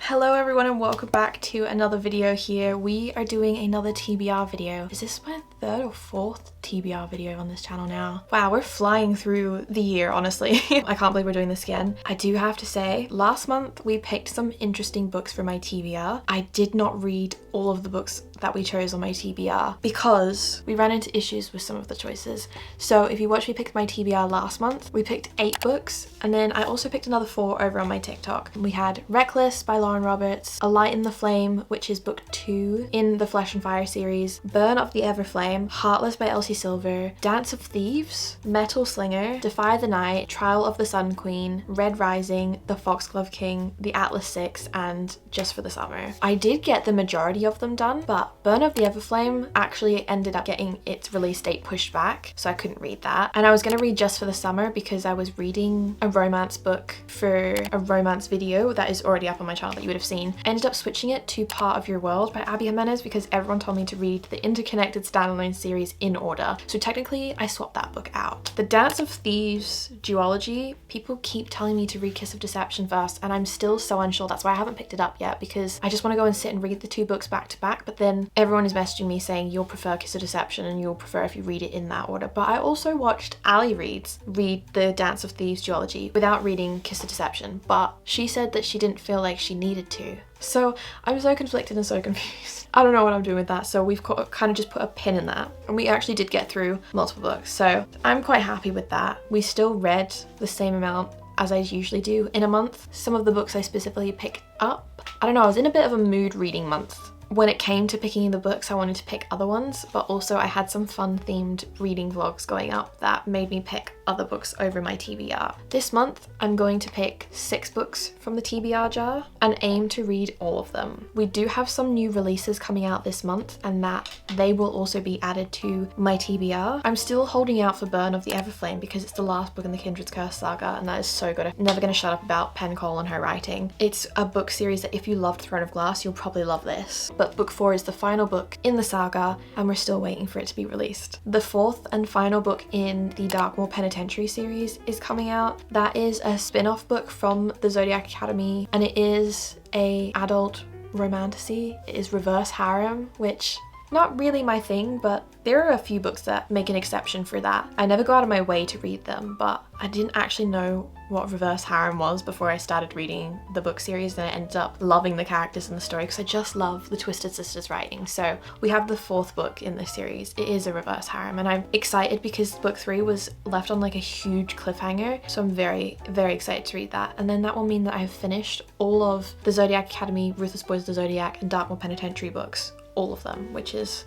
Hello everyone and welcome back to another video here. We are doing another TBR video. Is this my third or fourth TBR video on this channel now? Wow, we're flying through the year, honestly. I can't believe we're doing this again. I do have to say, last month we picked some interesting books for my TBR. I did not read all of the books that we chose on my TBR because we ran into issues with some of the choices. So if you watched me pick my TBR last month, we picked 8 books, and then I also picked another 4 over on my TikTok. We had Reckless by Lauren Roberts, A Light in the Flame, which is book 2 in the Flesh and Fire series, Burn of the Everflame, Heartless by Elsie Silver, Dance of Thieves, Metal Slinger, Defy the Night, Trial of the Sun Queen, Red Rising, The Foxglove King, The Atlas Six, and Just for the Summer. I did get the majority of them done, but Burn of the Everflame actually ended up getting its release date pushed back, so I couldn't read that. And I was going to read Just for the Summer because I was reading a romance book for a romance video that is already up on my channel that you would have seen. I ended up switching it to Part of Your World by Abby Jimenez because everyone told me to read the interconnected standalone series in order. So technically I swapped that book out. The Dance of Thieves duology, people keep telling me to read Kiss of Deception first, and I'm still so unsure. That's why I haven't picked it up yet, because I just want to go and sit and read the 2 books back to back, but then everyone is messaging me saying you'll prefer Kiss of Deception and you'll prefer if you read it in that order. But I also watched Ali read the Dance of Thieves duology without reading Kiss of Deception, but she said that she didn't feel like she needed to. So I'm so conflicted and so confused. I don't know what I'm doing with that, so we've kind of just put a pin in that. And we actually did get through multiple books, so I'm quite happy with that. We still read the same amount as I usually do in a month. Some of the books I specifically picked up, I don't know, I was in a bit of a mood reading month. When it came to picking the books, I wanted to pick other ones, but also I had some fun themed reading vlogs going up that made me pick other books over my TBR. This month, I'm going to pick 6 books from the TBR jar and aim to read all of them. We do have some new releases coming out this month, and that they will also be added to my TBR. I'm still holding out for Burn of the Everflame because it's the last book in the Kindred's Curse saga, and that is so good. I'm never going to shut up about Penn Cole and her writing. It's a book series that if you loved Throne of Glass, you'll probably love this. But book 4 is the final book in the saga, and we're still waiting for it to be released. The 4th and final book in the Darkmoor Penitentiary series is coming out. That is a spin-off book from the Zodiac Academy, and it is a adult romantasy. It is reverse harem, which not really my thing, but there are a few books that make an exception for that. I never go out of my way to read them, but I didn't actually know what reverse harem was before I started reading the book series, and I ended up loving the characters in the story because I just love the Twisted Sisters writing. So we have the 4th book in this series. It is a reverse harem, and I'm excited because book 3 was left on like a huge cliffhanger, so I'm very, very excited to read that. And then that will mean that I've finished all of the Zodiac Academy, Ruthless Boys of the Zodiac, and Darkmoor Penitentiary books. All of them, which is...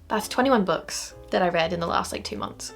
that's 21 books that I read in the last like 2 months.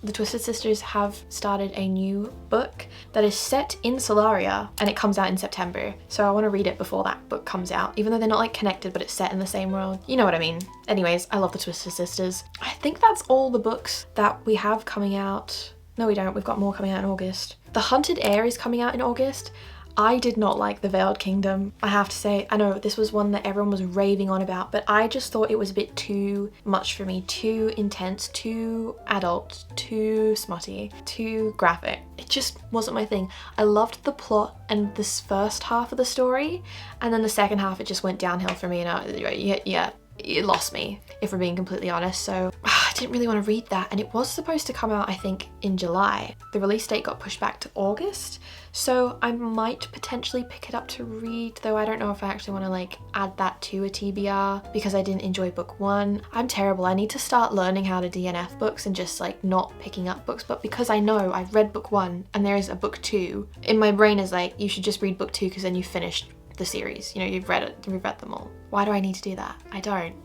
The Twisted Sisters have started a new book that is set in Solaria, and it comes out in September. So I want to read it before that book comes out, even though they're not like connected, but it's set in the same world. You know what I mean. Anyways, I love the Twisted Sisters. I think that's all the books that we have coming out. No, we don't. We've got more coming out in August. The Hunted Heir is coming out in August. I did not like The Veiled Kingdom, I have to say. I know this was one that everyone was raving on about, but I just thought it was a bit too much for me, too intense, too adult, too smutty, too graphic. It just wasn't my thing. I loved the plot and this first half of the story, and then the second half it just went downhill for me, and it lost me, if we're being completely honest. So I didn't really want to read that, and it was supposed to come out, I think, in July. The release date got pushed back to August, so I might potentially pick it up to read, though I don't know if I actually want to like add that to a TBR because I didn't enjoy book 1. I'm terrible. I need to start learning how to DNF books and just like not picking up books, but because I know I've read book 1 and there is a book 2, in my brain is like, you should just read book 2 because then you've finished the series, you know, you've read them all. Why do I need to do that? I don't.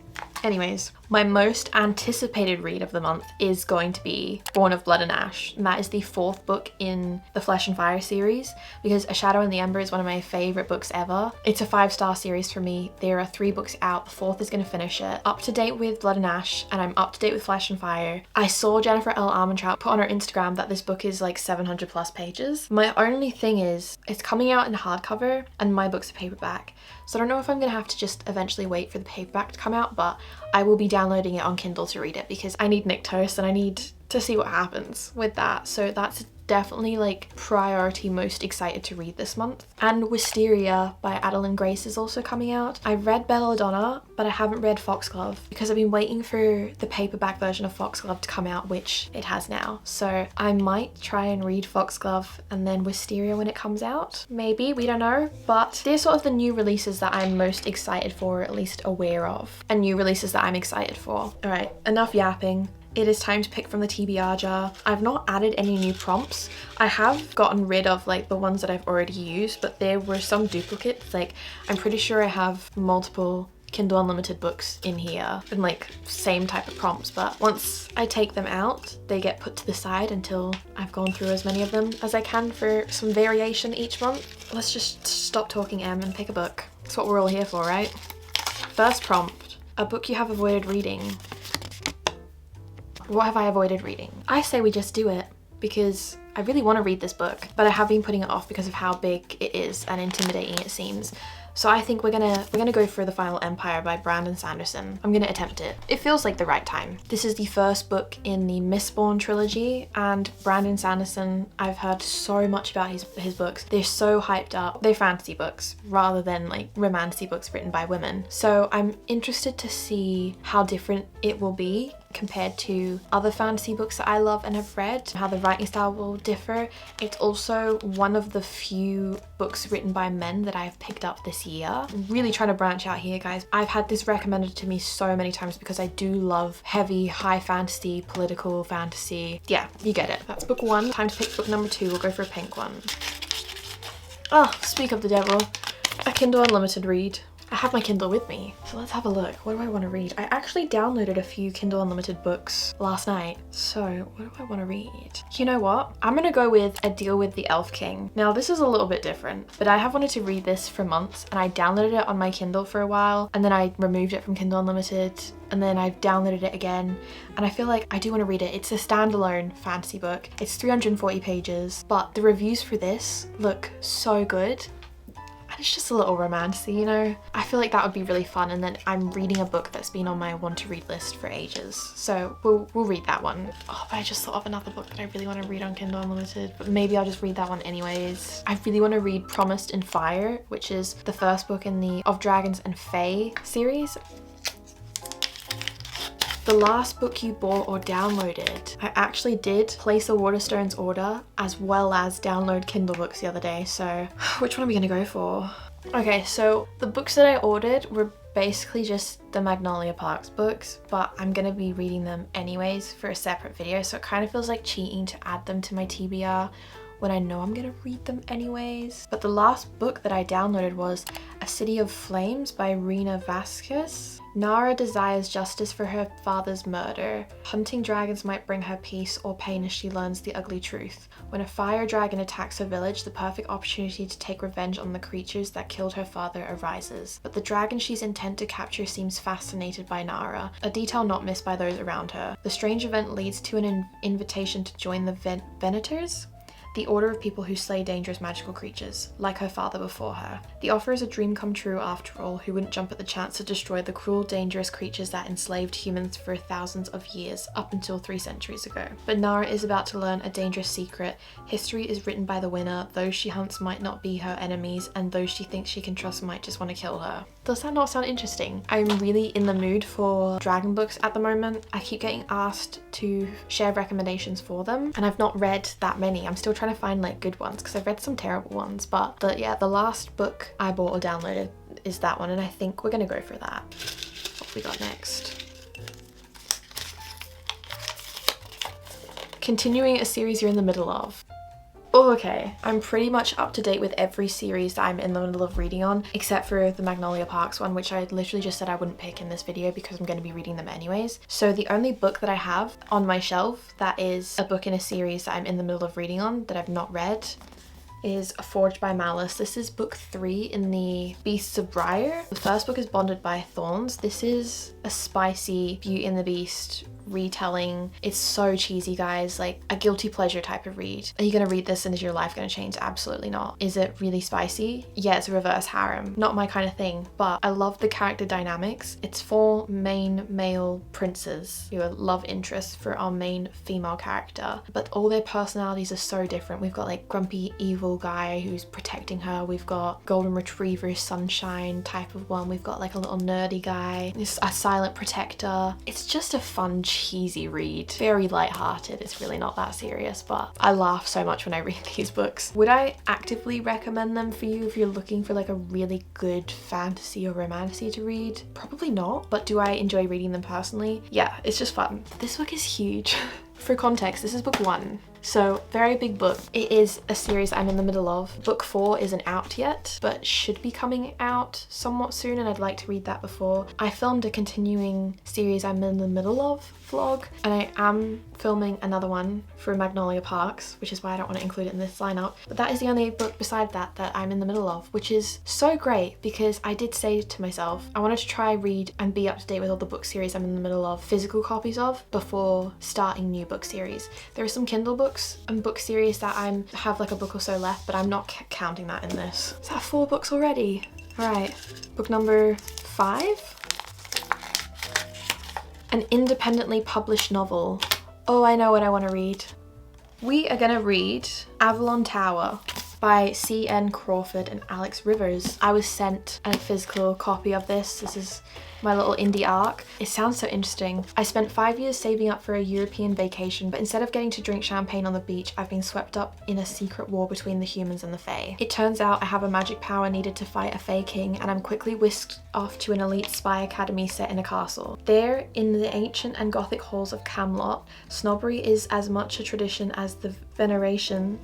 Anyways, my most anticipated read of the month is going to be Born of Blood and Ash, and that is the 4th book in the Flesh and Fire series, because A Shadow in the Ember is one of my favourite books ever. It's a 5-star series for me. There are 3 books out, the 4th is going to finish it. Up to date with Blood and Ash, and I'm up to date with Flesh and Fire. I saw Jennifer L. Armentrout put on her Instagram that this book is like 700 plus pages. My only thing is, it's coming out in hardcover, and my book's a paperback. So I don't know if I'm going to have to just eventually wait for the paperback to come out, but I will be downloading it on Kindle to read it because I need Nyctos and I need to see what happens with that. So that's definitely like priority most excited to read this month. And Wisteria by Adeline Grace is also coming out. I've read Belladonna, but I haven't read Foxglove because I've been waiting for the paperback version of Foxglove to come out, which it has now. So I might try and read Foxglove and then Wisteria when it comes out. Maybe, we don't know. But they're sort of the new releases that I'm most excited for, or at least aware of. And new releases that I'm excited for. All right, enough yapping. It is time to pick from the TBR jar. I've not added any new prompts. I have gotten rid of like the ones that I've already used, but there were some duplicates. Like I'm pretty sure I have multiple Kindle Unlimited books in here and like same type of prompts, but once I take them out, they get put to the side until I've gone through as many of them as I can for some variation each month. Let's just stop talking, Em, and pick a book. That's what we're all here for, right? First prompt, a book you have avoided reading. What have I avoided reading? I say we just do it because I really want to read this book, but I have been putting it off because of how big it is and intimidating it seems. So I think we're gonna go for The Final Empire by Brandon Sanderson. I'm gonna attempt it. It feels like the right time. This is the first book in the Mistborn trilogy, and Brandon Sanderson, I've heard so much about his books. They're so hyped up. They're fantasy books rather than like romancy books written by women. So I'm interested to see how different it will be compared to other fantasy books that I love and have read, how the writing style will differ. It's also one of the few books written by men that I've picked up this year. I'm really trying to branch out here, guys. I've had this recommended to me so many times because I do love heavy, high fantasy, political fantasy. Yeah, you get it. That's book one. Time to pick book number two. We'll go for a pink one. Oh, speak of the devil. A Kindle Unlimited read. I have my Kindle with me, so let's have a look. What do I want to read? I actually downloaded a few Kindle Unlimited books last night. So what do I want to read? You know what? I'm gonna go with A Deal with the Elf King. Now this is a little bit different, but I have wanted to read this for months and I downloaded it on my Kindle for a while and then I removed it from Kindle Unlimited and then I've downloaded it again and I feel like I do want to read it. It's a standalone fantasy book. It's 340 pages, but the reviews for this look so good. It's just a little romancy, you know? I feel like that would be really fun, and then I'm reading a book that's been on my want to read list for ages. So we'll read that one. Oh, but I just thought of another book that I really want to read on Kindle Unlimited, but maybe I'll just read that one anyways. I really want to read Promised in Fire, which is the first book in the Of Dragons and Fae series. The last book you bought or downloaded. I actually did place a Waterstones order as well as download Kindle books the other day, so which one are we gonna go for? Okay, so the books that I ordered were basically just the Magnolia Parks books, but I'm gonna be reading them anyways for a separate video, so it kind of feels like cheating to add them to my TBR when I know I'm gonna read them anyways. But the last book that I downloaded was A City of Flames by Rena Vasquez. Nara desires justice for her father's murder. Hunting dragons might bring her peace or pain as she learns the ugly truth. When a fire dragon attacks her village, the perfect opportunity to take revenge on the creatures that killed her father arises. But the dragon she's intent to capture seems fascinated by Nara, a detail not missed by those around her. The strange event leads to an invitation to join the Venators, the order of people who slay dangerous magical creatures, like her father before her. The offer is a dream come true after all. Who wouldn't jump at the chance to destroy the cruel, dangerous creatures that enslaved humans for thousands of years, up until 3 centuries ago? But Nara is about to learn a dangerous secret. History is written by the winner. Those she hunts might not be her enemies, and those she thinks she can trust might just want to kill her. Does that not sound interesting? I'm really in the mood for dragon books at the moment. I keep getting asked to share recommendations for them, and I've not read that many. I'm still trying to find like good ones because I've read some terrible ones, but the last book I bought or downloaded is that one, and I think we're gonna go for that. What have we got next? Continuing a series you're in the middle of. Oh, okay, I'm pretty much up to date with every series that I'm in the middle of reading on, except for the Magnolia Parks one, which I literally just said I wouldn't pick in this video because I'm going to be reading them anyways. So the only book that I have on my shelf that is a book in a series that I'm in the middle of reading on that I've not read is Forged by Malice. This is book 3 in the Beasts of Briar. The first book is Bonded by Thorns. This is a spicy Beauty and the Beast retelling. It's so cheesy, guys, like a guilty pleasure type of read. Are you gonna read this and is your life gonna change? Absolutely not. Is it really spicy? Yeah, it's a reverse harem. Not my kind of thing, but I love the character dynamics. It's 4 main male princes who are love interests for our main female character, but all their personalities are so different. We've got like grumpy evil guy who's protecting her. We've got golden retriever sunshine type of one. We've got like a little nerdy guy, this a silent protector. It's just a fun cheesy read, very light-hearted. It's really not that serious, but I laugh so much when I read these books. Would I actively recommend them for you if you're looking for like a really good fantasy or romantasy to read? Probably not, but do I enjoy reading them personally? Yeah, it's just fun. This book is huge. For context, this is book 1. So very big book. It is a series I'm in the middle of. Book 4 isn't out yet, but should be coming out somewhat soon, and I'd like to read that before. I filmed a continuing series I'm in the middle of vlog, and I am filming another one for Magnolia Parks, which is why I don't want to include it in this lineup. But that is the only book beside that that I'm in the middle of, which is so great because I did say to myself, I wanted to try read and be up to date with all the book series I'm in the middle of, physical copies of, before starting new book series. There are some Kindle books and book series that I have like a book or so left, but I'm not counting that in this. Is that 4 books already? All right, book number 5. An independently published novel. Oh, I know what I want to read. We are gonna read Avalon Tower by C.N. Crawford and Alex Rivers. I was sent a physical copy of this. This is my little indie arc. It sounds so interesting. I spent 5 years saving up for a European vacation, but instead of getting to drink champagne on the beach, I've been swept up in a secret war between the humans and the Fae. It turns out I have a magic power needed to fight a Fae king, and I'm quickly whisked off to an elite spy academy set in a castle. There, in the ancient and gothic halls of Camelot, snobbery is as much a tradition as the veneration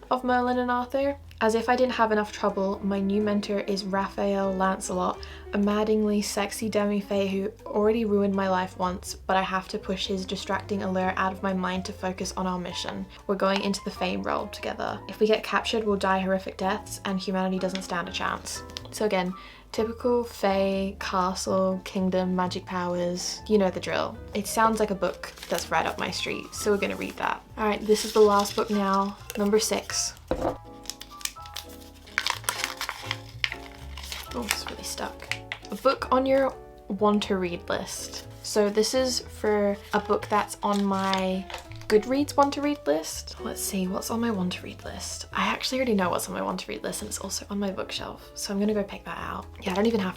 of Merlin and Arthur. As if I didn't have enough trouble, my new mentor is Raphael Lancelot, a maddeningly sexy demi-fae who already ruined my life once, but I have to push his distracting allure out of my mind to focus on our mission. We're going into the Fame realm together. If we get captured, we'll die horrific deaths, and humanity doesn't stand a chance. So again, typical Fae, castle, kingdom, magic powers, you know the drill. It sounds like a book that's right up my street, so we're gonna read that. All right, this is the last book now, number 6. Oh, it's really stuck. A book on your want to read list. So this is for a book that's on my Goodreads want to read list. Let's see what's on my want to read list. I actually already know what's on my want to read list, and it's also on my bookshelf, so I'm gonna go pick that out. Yeah, I don't even have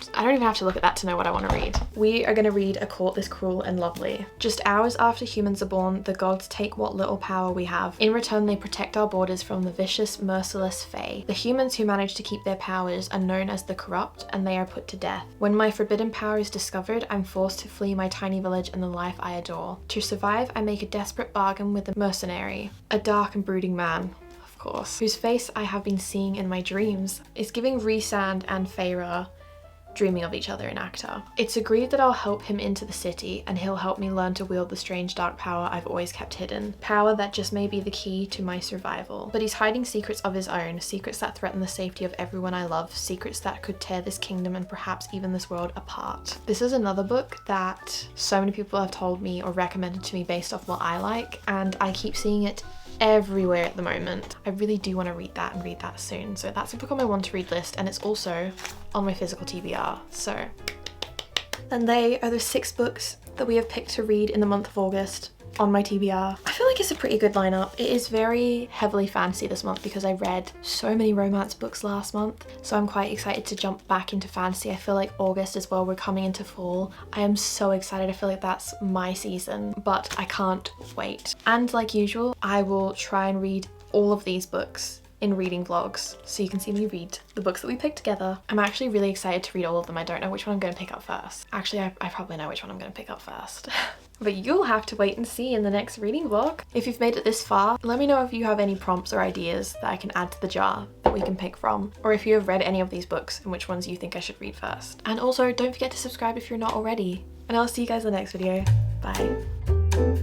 to look at that to know what I want to read. We are gonna read A Court This Cruel and Lovely. Just hours after humans are born, the gods take what little power we have. In return, they protect our borders from the vicious, merciless Fae. The humans who manage to keep their powers are known as the corrupt, and they are put to death. When my forbidden power is discovered, I'm forced to flee my tiny village and the life I adore. To survive, I make a desperate bargain with a mercenary, a dark and brooding man, of course, whose face I have been seeing in my dreams. It's giving Rhysand and Feyre dreaming of each other in Acta. It's agreed that I'll help him into the city, and he'll help me learn to wield the strange dark power I've always kept hidden. Power that just may be the key to my survival. But he's hiding secrets of his own, secrets that threaten the safety of everyone I love, secrets that could tear this kingdom and perhaps even this world apart. This is another book that so many people have told me or recommended to me based off what I like, and I keep seeing it everywhere at the moment. I really do want to read that and read that soon. So that's a book on my want to read list, and it's also on my physical TBR. So, and they are the 6 books that we have picked to read in the month of August on my TBR. I feel like it's a pretty good lineup. It is very heavily fantasy this month because I read so many romance books last month, so I'm quite excited to jump back into fantasy. I feel like August as well, we're coming into fall. I am so excited. I feel like that's my season, but I can't wait. And like usual, I will try and read all of these books in reading vlogs, so you can see me read the books that we picked together. I'm actually really excited to read all of them. I don't know which one I'm going to pick up first. Actually, I probably know which one I'm going to pick up first. But you'll have to wait and see in the next reading vlog. If you've made it this far, let me know if you have any prompts or ideas that I can add to the jar that we can pick from, or if you have read any of these books and which ones you think I should read first. And also, don't forget to subscribe if you're not already. And I'll see you guys in the next video. Bye.